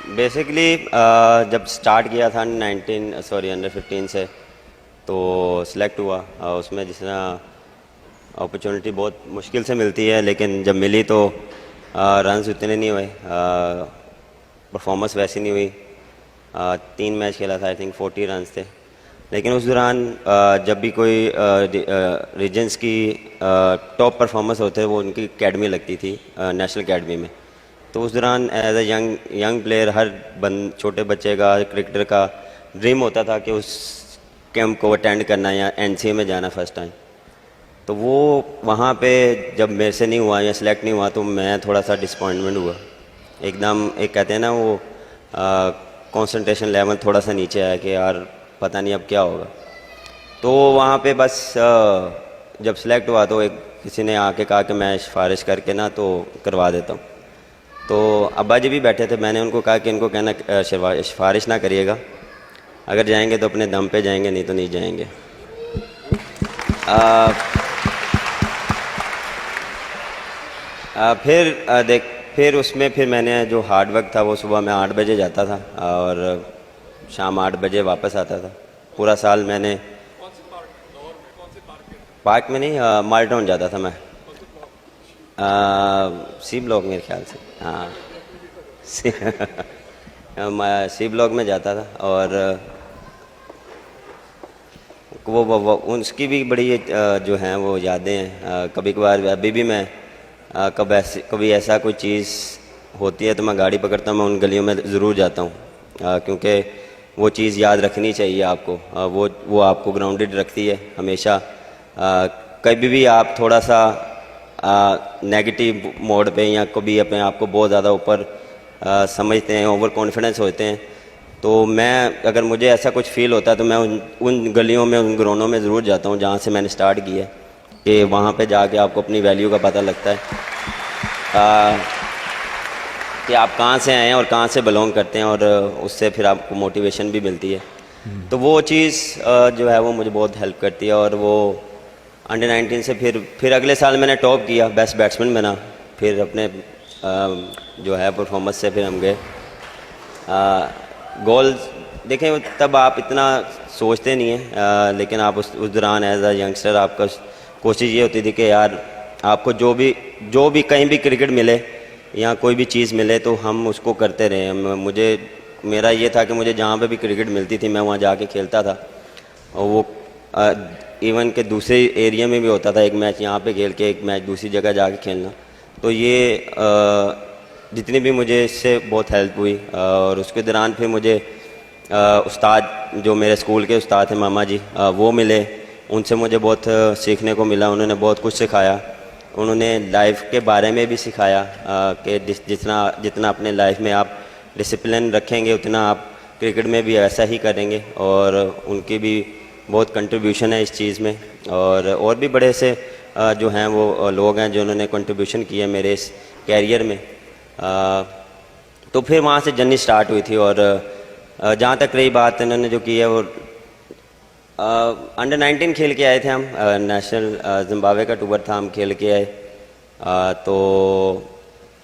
Basically जब start किया था अंडर 15 से तो सिलेक्ट हुआ। उसमें जिस तरह अपॉर्चुनिटी बहुत मुश्किल से मिलती है, लेकिन जब मिली तो रन्स उतने नहीं हुए, परफॉर्मेंस वैसी नहीं हुई। 3 मैच खेला था, आई थिंक 40 रन्स थे। लेकिन उस दौरान जब भी कोई रीजन्स की टॉप परफॉर्मेंस होते हैं वो उनकी एकेडमी लगती थी, नेशनल एकेडमी में। तो उस दौरान एज ए यंग प्लेयर हर छोटे बच्चे का, क्रिकेटर का ड्रीम होता था कि उस कैंप को अटेंड करना या एनसीए में जाना फर्स्ट टाइम। तो वो वहाँ पे जब मेरे से नहीं हुआ या सिलेक्ट नहीं हुआ तो मैं थोड़ा सा डिसपॉइंटमेंट हुआ एकदम। एक कहते हैं ना वो कंसंट्रेशन लेवल थोड़ा सा नीचे आया कि यार पता नहीं अब क्या होगा। तो वहाँ पे बस जब सिलेक्ट हुआ तो एक किसी ने आके कहा कि मैं सिफारिश करके ना तो करवा देता हूँ। तो अब्बा जी भी बैठे थे, मैंने उनको कहा कि इनको कहना सिफारिश ना करिएगा, अगर जाएंगे तो अपने दम पे जाएंगे, नहीं तो नहीं जाएंगे। फिर उसमें फिर मैंने जो हार्ड वर्क था वो सुबह मैं 8 बजे जाता था और शाम 8 बजे वापस आता था। पूरा साल मैंने पार्क में नहीं, माल टाउन जाता था मैं, सी ब्लॉक मेरे ख्याल से, हाँ मैं सी ब्लॉक में जाता था। और वो उसकी भी बड़ी जो हैं वो यादें हैं। कभी कभार अभी भी मैं कभी ऐसा कोई चीज़ होती है तो मैं गाड़ी पकड़ता हूँ, मैं उन गलियों में ज़रूर जाता हूँ, क्योंकि वो चीज़ याद रखनी चाहिए आपको। वो आपको ग्राउंडेड रखती है हमेशा। कभी भी आप थोड़ा सा नेगेटिव मोड पे या कभी अपने आप को बहुत ज़्यादा ऊपर समझते हैं, ओवर कॉन्फिडेंस होते हैं, तो मैं अगर मुझे ऐसा कुछ फील होता है तो मैं उन गलियों में, उन ग्राउंडों में ज़रूर जाता हूँ जहाँ से मैंने स्टार्ट किया है, कि वहाँ पे जाके आपको अपनी वैल्यू का पता लगता है कि आप कहाँ से आए हैं और कहाँ से बिलोंग करते हैं, और उससे फिर आपको मोटिवेशन भी मिलती है। तो वो चीज़ जो है वो मुझे बहुत हेल्प करती है। और वो अंडर 19 से फिर अगले साल मैंने टॉप किया, बेस्ट बैट्समैन बना। फिर अपने जो है परफॉर्मेंस से फिर हम गए गोल। देखें तब आप इतना सोचते नहीं हैं, लेकिन आप उस दौरान एज अ यंगस्टर आपका कोशिश ये होती थी कि यार आपको जो भी कहीं भी क्रिकेट मिले या कोई भी चीज़ मिले तो हम उसको करते रहे। मेरा ये था कि मुझे जहाँ पे भी क्रिकेट मिलती थी मैं वहाँ जाके खेलता था। और वो इवन के दूसरे एरिया में भी होता था, एक मैच यहाँ पे खेल के एक मैच दूसरी जगह जाके खेलना। तो ये जितनी भी मुझे इससे बहुत हेल्प हुई। और उसके दौरान फिर मुझे उस्ताद जो मेरे स्कूल के उस्ताद थे मामा जी, वो मिले, उनसे मुझे बहुत सीखने को मिला। उन्होंने बहुत कुछ सिखाया, उन्होंने लाइफ के बारे में भी सिखाया कि जितना अपने लाइफ में आप डिसिप्लिन रखेंगे उतना आप क्रिकेट में भी ऐसा ही करेंगे। और उनकी भी बहुत कंट्रीब्यूशन है इस चीज़ में। और भी बड़े से जो हैं वो लोग हैं जो उन्होंने कंट्रीब्यूशन किया मेरे इस कैरियर में। तो फिर वहाँ से जर्नी स्टार्ट हुई थी। और जहाँ तक रही बात इन्होंने जो की है वो अंडर 19 खेल के आए थे हम, नेशनल जिम्बाब्वे का टूर था, हम खेल के आए। तो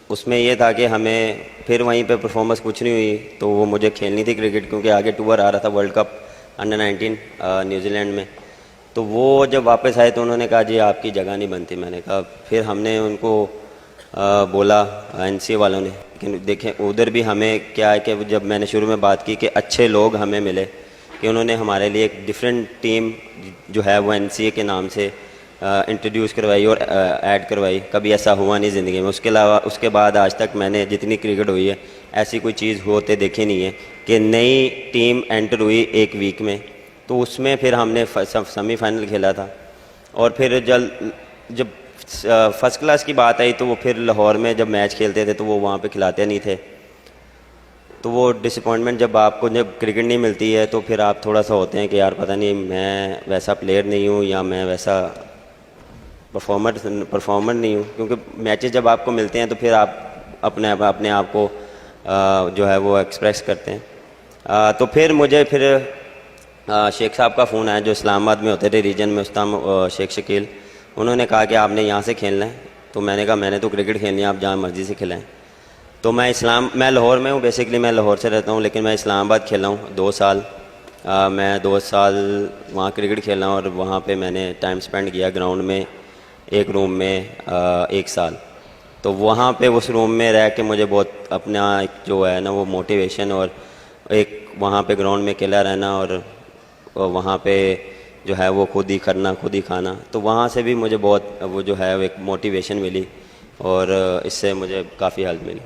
उसमें ये था कि हमें फिर वहीं पे परफॉर्मेंस कुछ नहीं हुई, तो वो मुझे खेलनी थी क्रिकेट, क्योंकि आगे टूर आ रहा था वर्ल्ड कप अंडर 19 न्यूजीलैंड में। तो वो जब वापस आए तो उन्होंने कहा जी आपकी जगह नहीं बनती। मैंने कहा, फिर हमने उनको बोला एनसीए वालों ने, लेकिन देखें उधर भी हमें क्या है कि जब मैंने शुरू में बात की कि अच्छे लोग हमें मिले, कि उन्होंने हमारे लिए एक डिफरेंट टीम जो है वो एनसीए के नाम से इंट्रोड्यूस करवाई और ऐड करवाई। कभी ऐसा हुआ नहीं ज़िंदगी में। उसके बाद आज तक मैंने जितनी क्रिकेट हुई है ऐसी कोई चीज़ होते देखी नहीं है कि नई टीम एंटर हुई एक वीक में। तो उसमें फिर हमने सेमीफाइनल खेला था। और फिर जब फर्स्ट क्लास की बात आई तो वो फिर लाहौर में जब मैच खेलते थे तो वो वहाँ पे खिलाते नहीं थे। तो वो डिसअपॉइंटमेंट जब क्रिकेट नहीं मिलती है तो फिर आप थोड़ा सा होते हैं कि यार पता नहीं मैं वैसा प्लेयर नहीं हूँ या मैं वैसा परफॉर्मर नहीं हूँ। क्योंकि मैचेस जब आपको मिलते हैं तो फिर आप अपने आप को जो है वो एक्सप्रेस करते हैं। तो फिर मुझे शेख साहब का फ़ोन आया जो इस्लामाबाद में होते थे रीजन में, उस्ताद शेख शकील। उन्होंने कहा कि आपने यहाँ से खेलना है। तो मैंने कहा मैंने तो क्रिकेट खेलनी है, आप जहाँ मर्ज़ी से खिलाएँ। तो मैं लाहौर में हूँ, बेसिकली मैं लाहौर से रहता हूँ, लेकिन मैं इस्लामाबाद खेला हूँ 2 साल। मैं 2 साल वहाँ क्रिकेट खेला और वहाँ पे मैंने टाइम स्पेंड किया ग्राउंड में, एक रूम में 1 साल। तो वहाँ पे उस रूम में रह के मुझे बहुत अपना एक जो है ना वो मोटिवेशन, और एक वहाँ पे ग्राउंड में अकेला रहना, और वहाँ पे जो है वो खुद ही करना खुद ही खाना, तो वहाँ से भी मुझे बहुत वो जो है एक मोटिवेशन मिली, और इससे मुझे काफ़ी हेल्प मिली।